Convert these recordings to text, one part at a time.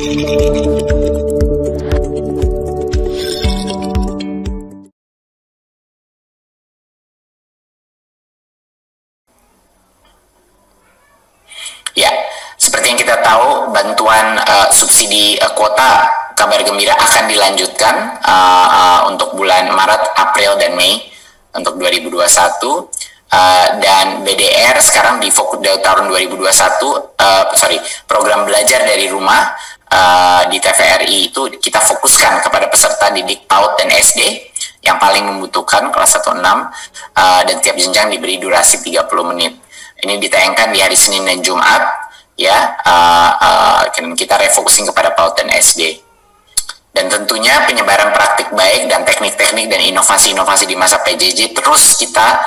Ya, seperti yang kita tahu, bantuan subsidi kuota Kabar Gembira akan dilanjutkan untuk bulan Maret, April, dan Mei untuk 2021. Dan BDR sekarang di fokus tahun 2021, program belajar dari rumah di TVRI itu kita fokuskan kepada peserta didik PAUD dan SD yang paling membutuhkan kelas 1-6, dan tiap jenjang diberi durasi 30 menit. Ini ditayangkan di hari Senin dan Jumat, ya. Kita refocusing kepada PAUD dan SD. Dan tentunya penyebaran praktik baik dan teknik-teknik dan inovasi-inovasi di masa PJJ terus kita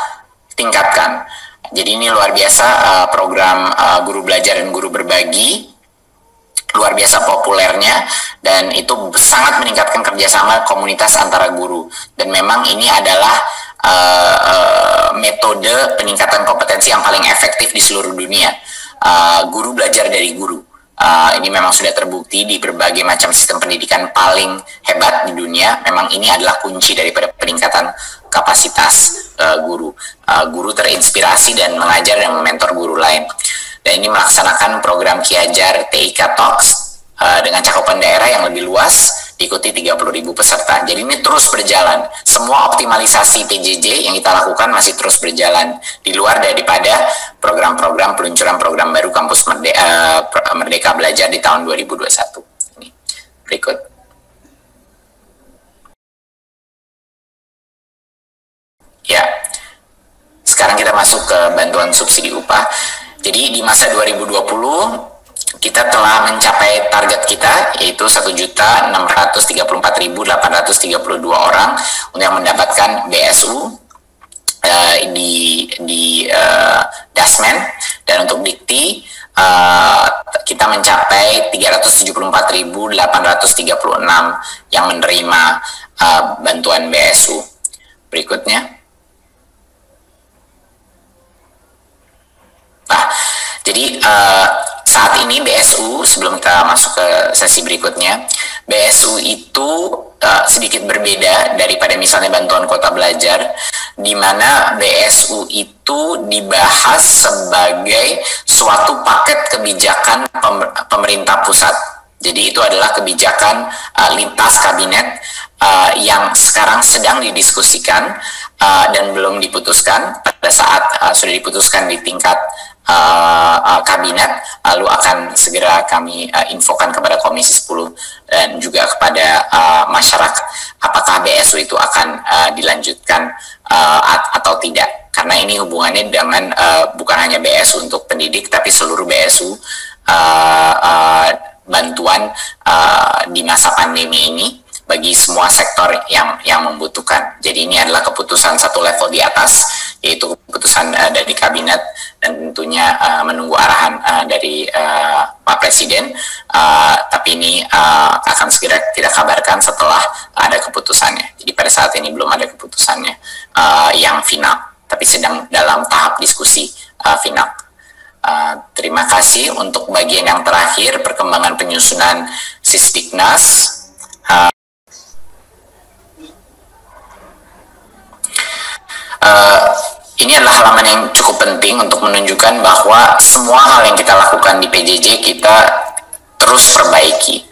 tingkatkan. Jadi ini luar biasa, program guru belajar dan guru berbagi luar biasa populernya, dan itu sangat meningkatkan kerjasama komunitas antara guru. Dan memang ini adalah metode peningkatan kompetensi yang paling efektif di seluruh dunia. Guru belajar dari guru. Ini memang sudah terbukti di berbagai macam sistem pendidikan paling hebat di dunia. Memang ini adalah kunci daripada peningkatan kapasitas guru. Guru terinspirasi dan mengajar dan mentor guru lain. Dan ini melaksanakan program Ki Hajar TIK Talks dengan cakupan daerah yang lebih luas, diikuti 30.000 peserta. Jadi ini terus berjalan. Semua optimalisasi PJJ yang kita lakukan masih terus berjalan di luar daripada program-program peluncuran program baru Kampus Merdeka Belajar di tahun 2021. Ini berikut. Ya, sekarang kita masuk ke bantuan subsidi upah. Jadi di masa 2020 kita telah mencapai target kita, yaitu 1.634.832 orang untuk yang mendapatkan BSU di Dasmen, dan untuk Dikti kita mencapai 374.836 yang menerima bantuan BSU. Berikutnya. Nah, jadi saat ini BSU, sebelum kita masuk ke sesi berikutnya, BSU itu sedikit berbeda daripada misalnya bantuan kuota belajar, di mana BSU itu dibahas sebagai suatu paket kebijakan pemerintah pusat. Jadi itu adalah kebijakan lintas kabinet yang sekarang sedang didiskusikan dan belum diputuskan. Pada saat sudah diputuskan di tingkat kabinet, lalu akan segera kami infokan kepada Komisi 10 dan juga kepada masyarakat apakah BSU itu akan dilanjutkan atau tidak, karena ini hubungannya dengan bukan hanya BSU untuk pendidik tapi seluruh BSU bantuan di masa pandemi ini bagi semua sektor yang membutuhkan. Jadi ini adalah keputusan satu level di atas, yaitu keputusan dari kabinet, dan tentunya menunggu arahan dari Pak Presiden. Tapi ini akan segera kita kabarkan setelah ada keputusannya. Jadi pada saat ini belum ada keputusannya yang final, tapi sedang dalam tahap diskusi final. Terima kasih. Untuk bagian yang terakhir, perkembangan penyusunan Sisdiknas. Ini adalah halaman yang cukup penting untuk menunjukkan bahwa semua hal yang kita lakukan di PJJ kita terus perbaiki.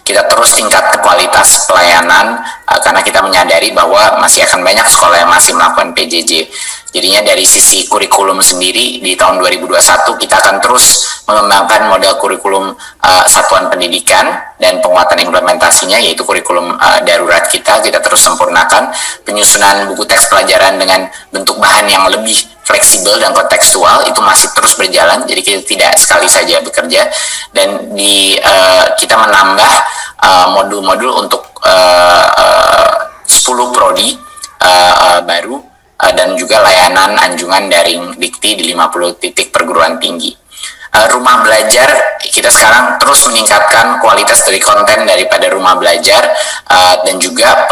Kita terus tingkatkan kualitas pelayanan karena kita menyadari bahwa masih akan banyak sekolah yang masih melakukan PJJ. Jadinya dari sisi kurikulum sendiri di tahun 2021 kita akan terus mengembangkan model kurikulum satuan pendidikan dan penguatan implementasinya, yaitu kurikulum darurat kita terus sempurnakan. Penyusunan buku teks pelajaran dengan bentuk bahan yang lebih fleksibel dan kontekstual itu masih terus berjalan, jadi kita tidak sekali saja bekerja. Dan kita menambah modul-modul untuk 10 prodi baru dan juga layanan anjungan daring dikti di 50 titik perguruan tinggi. rumah belajar, kita sekarang terus meningkatkan kualitas dari konten daripada rumah belajar, dan juga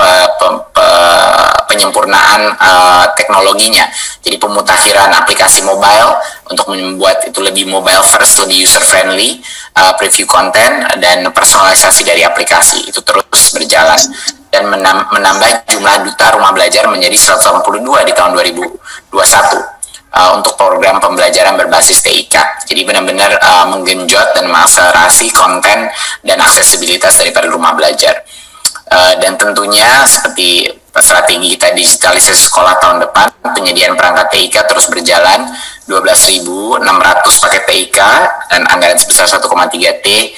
penyempurnaan teknologinya. Jadi pemutakhiran aplikasi mobile untuk membuat itu lebih mobile first, lebih user friendly, preview konten dan personalisasi dari aplikasi itu terus berjalan, dan menambah jumlah duta rumah belajar menjadi 182 di tahun 2021. Untuk program pembelajaran berbasis TIK. Jadi benar-benar menggenjot dan mengakselerasi konten dan aksesibilitas daripada rumah belajar. Dan tentunya seperti strategi kita digitalisasi sekolah tahun depan, penyediaan perangkat TIK terus berjalan, 12.600 paket TIK dan anggaran sebesar 1,3 T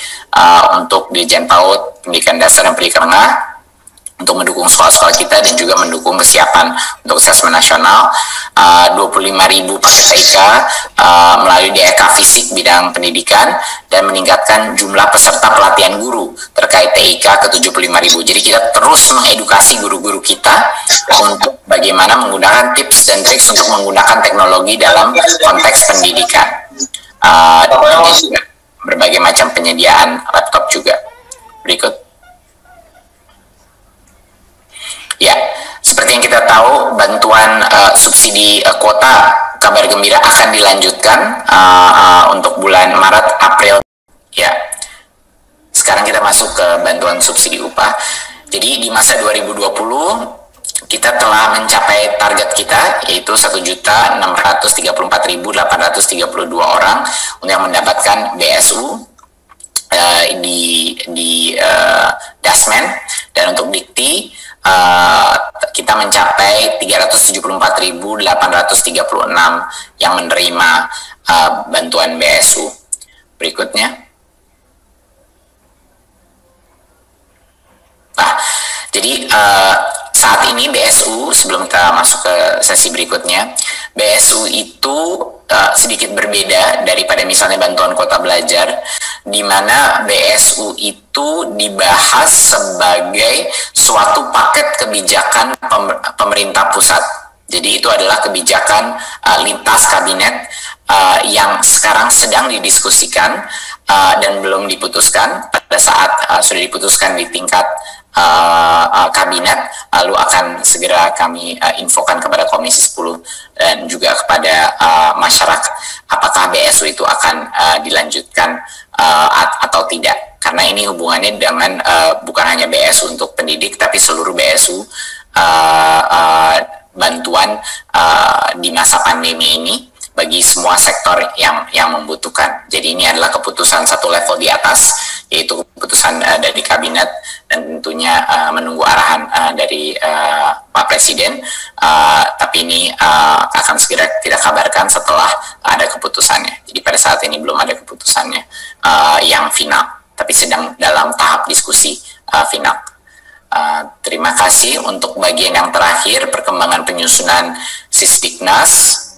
untuk Dirjen PAUD, Pendidikan Dasar dan Pendidikan Menengah, untuk mendukung sekolah-sekolah kita dan juga mendukung kesiapan untuk asesmen nasional. 25.000 paket TIK melalui DIK Fisik bidang pendidikan, dan meningkatkan jumlah peserta pelatihan guru terkait TIK ke 75.000. Jadi kita terus mengedukasi guru-guru kita untuk bagaimana menggunakan tips dan trik untuk menggunakan teknologi dalam konteks pendidikan. Berbagai macam penyediaan laptop juga. Berikut. Ya, seperti yang kita tahu, bantuan subsidi kuota Kabar Gembira akan dilanjutkan untuk bulan Maret, April. Ya, sekarang kita masuk ke bantuan subsidi upah. Jadi di masa 2020 kita telah mencapai target kita, yaitu 1.634.832 orang yang mendapatkan BSU di Dasmen, dan untuk Dikti kita mencapai 374.836 yang menerima bantuan BSU. Berikutnya. Nah, jadi saat ini BSU, sebelum kita masuk ke sesi berikutnya, BSU itu sedikit berbeda daripada misalnya bantuan kuota belajar, di mana BSU itu dibahas sebagai suatu paket kebijakan pemerintah pusat. Jadi itu adalah kebijakan lintas kabinet yang sekarang sedang didiskusikan dan belum diputuskan. Pada saat sudah diputuskan di tingkat kabinet, lalu akan segera kami infokan kepada Komisi 10 dan juga kepada masyarakat apakah BSU itu akan dilanjutkan atau tidak, karena ini hubungannya dengan bukan hanya BSU untuk pendidik, tapi seluruh BSU bantuan di masa pandemi ini bagi semua sektor yang membutuhkan. Jadi ini adalah keputusan satu level di atas, yaitu keputusan dari kabinet, dan tentunya menunggu arahan dari Pak Presiden, tapi ini akan segera kita kabarkan setelah ada keputusannya. Jadi pada saat ini belum ada keputusannya yang final, tapi sedang dalam tahap diskusi final. Terima kasih. Untuk bagian yang terakhir, perkembangan penyusunan Sisdiknas.